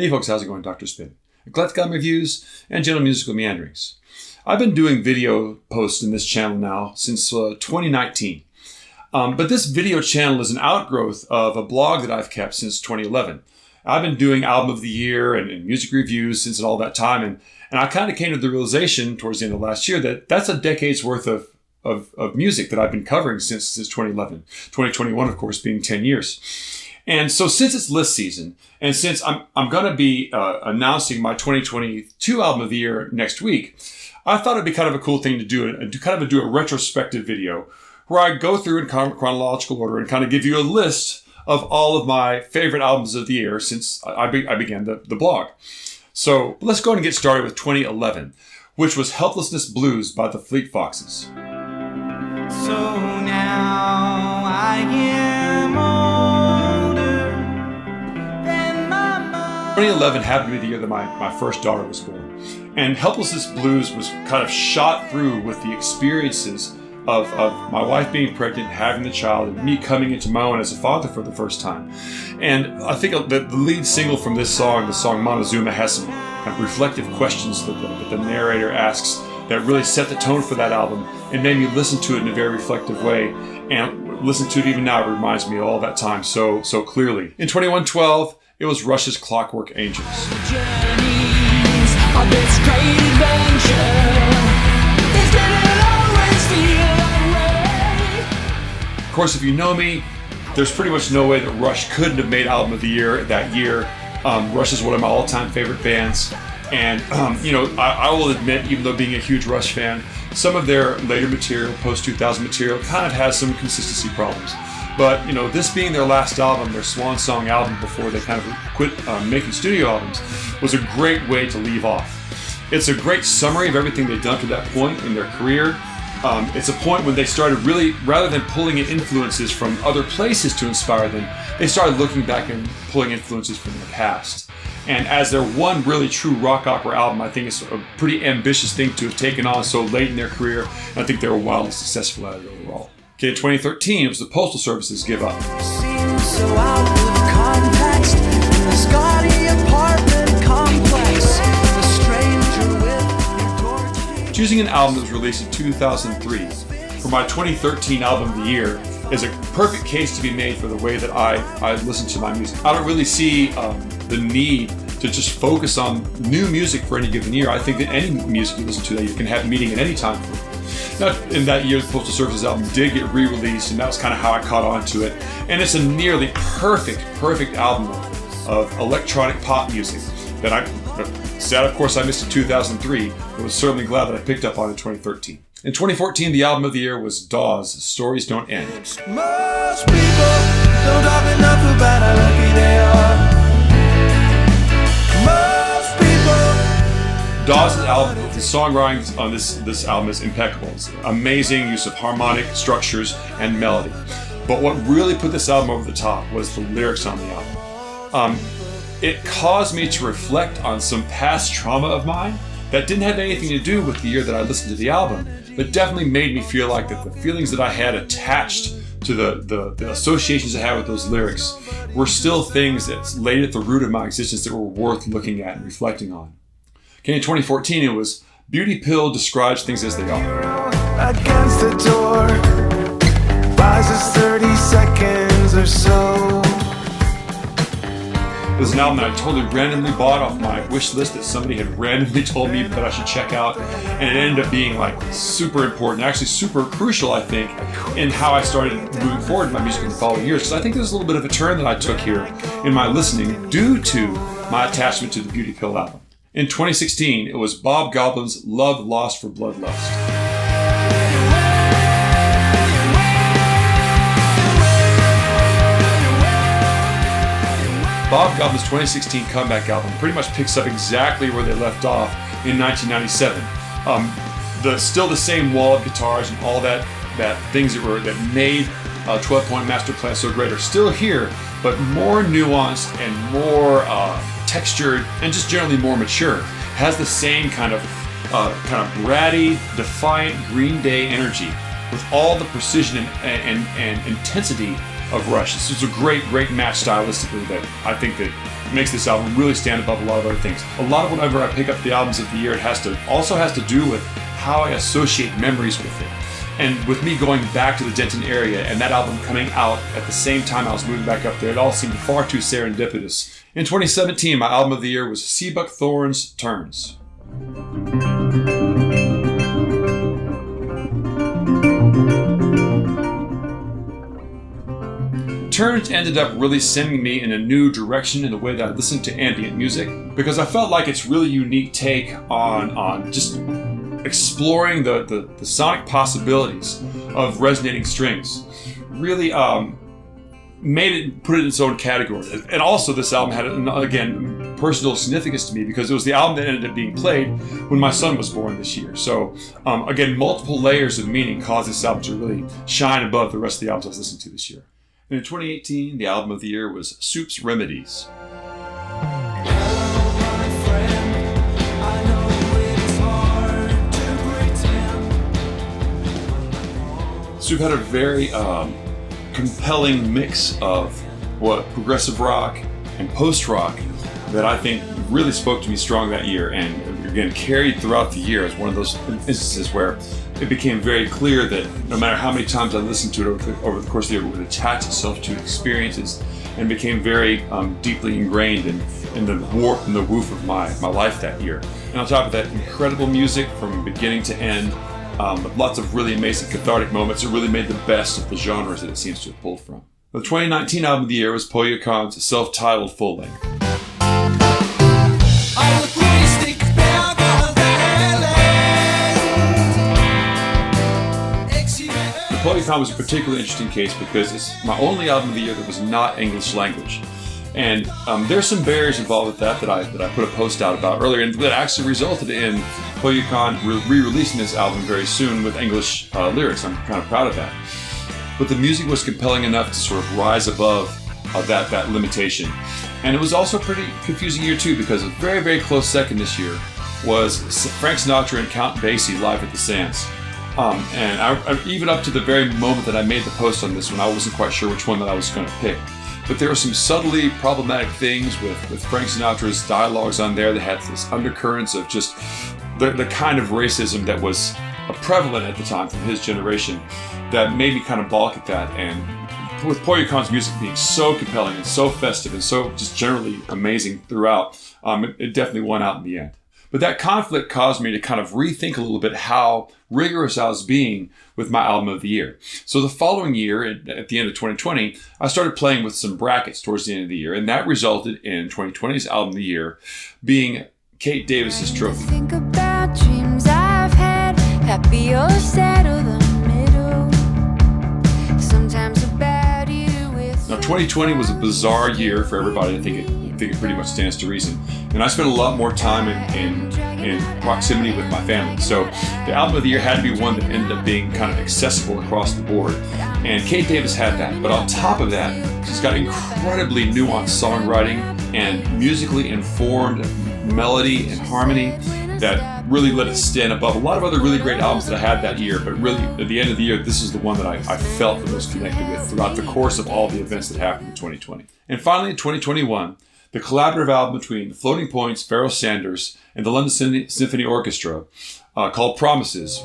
Hey folks, how's it going? Dr. Spin. Eclectic reviews and general musical meanderings. I've been doing video posts in this channel now since 2019. But this video channel is an outgrowth of a blog that I've kept since 2011. I've been doing album of the year and music reviews since all that time. And I kind of came to the realization towards the end of last year that that's a decade's worth of music that I've been covering since 2011. 2021, of course, being 10 years. And so since it's list season, and since I'm going to be announcing my 2022 album of the year next week, I thought it'd be kind of a cool thing to do a retrospective video where I go through in chronological order and kind of give you a list of all of my favorite albums of the year since I began the blog. So let's go ahead and get started with 2011, which was Helplessness Blues by the Fleet Foxes. So now I am older than my mother. 2011 happened to be the year that my first daughter was born. And Helplessness Blues was kind of shot through with the experiences of my wife being pregnant, having the child, and me coming into my own as a father for the first time. And I think the lead single from this song, the song Montezuma, has some kind of reflective questions that the narrator asks that really set the tone for that album and made me listen to it in a very reflective way. And listen to it even now, it reminds me of all that time so clearly. In 2112, it was Rush's Clockwork Angels. Journeys of this great adventure. This little always feel away. Of course, if you know me, there's pretty much no way that Rush couldn't have made Album of the Year that year. Rush is one of my all-time favorite bands. And, I will admit, even though being a huge Rush fan, some of their later material, post-2000 material, kind of has some consistency problems. But, this being their last album, their swan song album before they kind of quit making studio albums, was a great way to leave off. It's a great summary of everything they've done to that point in their career. It's a point when they started really, rather than pulling in influences from other places to inspire them, they started looking back and pulling influences from their past. And as their one really true rock opera album, I think it's a pretty ambitious thing to have taken on so late in their career. And I think they were wildly successful at it overall. Okay, in 2013, it was the Postal Service's Give Up. Seems so out of context in the Scotty apartment complex. The stranger with your door. Choosing an album that was released in 2003 for my 2013 album of the year is a perfect case to be made for the way that I listen to my music. I don't really see the need to just focus on new music for any given year. I think that any music you listen to that you can have meaning at any time. Now, in that year, the Postal Service album did get re-released, and that was kind of how I caught on to it. And it's a nearly perfect album of electronic pop music that sad, of course, I missed in 2003, but was certainly glad that I picked up on in 2013. In 2014, the album of the year was Dawes, Stories Don't End. Most people don't talk enough about how lucky they are. Most people. Dawes' album, the songwriting on this album is impeccable. It's amazing use of harmonic structures and melody. But what really put this album over the top was the lyrics on the album. It caused me to reflect on some past trauma of mine that didn't have anything to do with the year that I listened to the album, but definitely made me feel like that the feelings that I had attached to the associations I had with those lyrics were still things that laid at the root of my existence that were worth looking at and reflecting on. Okay, in 2014, it was Beauty Pill Describes Things As They Are. Against the door, buys us 30 seconds or so. It was an album that I totally randomly bought off my wish list that somebody had randomly told me that I should check out, and it ended up being like super important, actually super crucial, I think, in how I started moving forward in my music in the following years. Because I think there's a little bit of a turn that I took here in my listening due to my attachment to the Beauty Pill album. In 2016, it was Bob Goblin's Love Lost for Bloodlust. Bob Goblin's 2016 comeback album pretty much picks up exactly where they left off in 1997. Still the same wall of guitars and all that things that made 12-Point Master Plan so great are still here, but more nuanced and more textured and just generally more mature. Has the same kind of bratty, defiant Green Day energy with all the precision and intensity of Rush. This is a great match stylistically that I think that makes this album really stand above a lot of other things. A lot of whenever I pick up the albums of the year, it also has to do with how I associate memories with it. And with me going back to the Denton area and that album coming out at the same time I was moving back up there, it all seemed far too serendipitous. In 2017, my album of the year was Seabuckthorn's Turns. Turns ended up really sending me in a new direction in the way that I listened to ambient music, because I felt like its really unique take on just exploring the sonic possibilities of resonating strings really put it in its own category. And also this album had, again, personal significance to me because it was the album that ended up being played when my son was born this year. So again, multiple layers of meaning caused this album to really shine above the rest of the albums I was listening to this year. And in 2018, the album of the year was Soup's Remedies. Soup had a very compelling mix of what progressive rock and post-rock that I think really spoke to me strong that year, and again carried throughout the year as one of those instances where it became very clear that no matter how many times I listened to it over the course of the year, it would attach itself to experiences and became very deeply ingrained in the warp and the woof of my life that year. And on top of that, incredible music from beginning to end, lots of really amazing cathartic moments. It really made the best of the genres that it seems to have pulled from. The 2019 album of the year was Pohja Konn's self-titled full-length. Pohja Konn was a particularly interesting case because it's my only album of the year that was not English language. And there's some barriers involved with that I put a post out about earlier, and that actually resulted in Pohja Konn re-releasing this album very soon with English lyrics. I'm kind of proud of that. But the music was compelling enough to sort of rise above that limitation. And it was also a pretty confusing year too, because a very, very close second this year was Frank Sinatra and Count Basie live at the Sands. And I, even up to the very moment that I made the post on this one, I wasn't quite sure which one that I was going to pick. But there were some subtly problematic things with Frank Sinatra's dialogues on there that had this undercurrents of just the kind of racism that was prevalent at the time from his generation that made me kind of balk at that. And with Pohja Konn's music being so compelling and so festive and so just generally amazing throughout, it definitely won out in the end. But that conflict caused me to kind of rethink a little bit how rigorous I was being with my album of the year. So the following year, at the end of 2020, I started playing with some brackets towards the end of the year, and that resulted in 2020's album of the year being Kate Davis's Trophy. Think about dreams I've had, happy or sad or the middle. Sometimes about you with. Now, 2020 was a bizarre year for everybody. I think it pretty much stands to reason. And I spent a lot more time in proximity with my family. So the album of the year had to be one that ended up being kind of accessible across the board. And Kate Davis had that. But on top of that, she's got incredibly nuanced songwriting and musically informed melody and harmony that really let it stand above a lot of other really great albums that I had that year. But really, at the end of the year, this is the one that I felt the most connected with throughout the course of all the events that happened in 2020. And finally, in 2021, the collaborative album between the Floating Points, Pharoah Sanders, and the London Symphony Orchestra called Promises.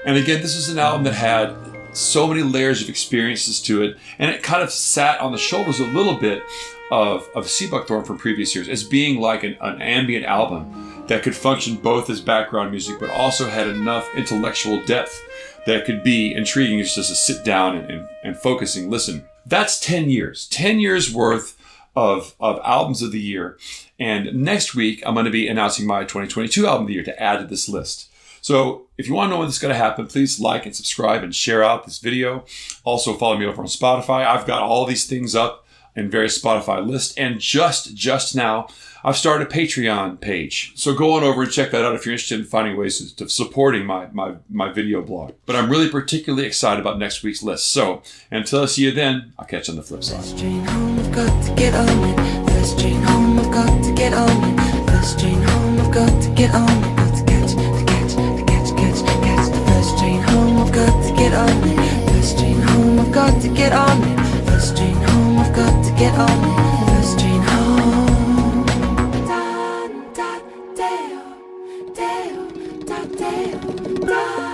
And again, this is an album that had so many layers of experiences to it, and it kind of sat on the shoulders a little bit of Seabuckthorn from previous years as being like an ambient album that could function both as background music, but also had enough intellectual depth that could be intriguing just to sit down and focusing listen. That's 10 years worth of albums of the year. And next week, I'm going to be announcing my 2022 album of the year to add to this list. So if you want to know when this is going to happen, please like and subscribe and share out this video. Also follow me over on Spotify. I've got all these things up in various Spotify lists. And just now, I've started a Patreon page. So go on over and check that out if you're interested in finding ways to supporting my video blog. But I'm really particularly excited about next week's list. So until I see you then, I'll catch you on the flip side. First train home, I've got to get on it. First train home, I've got to get on it. First train home, I've got to get on it. get on the first train home. Da da deo, deo, da deo, da.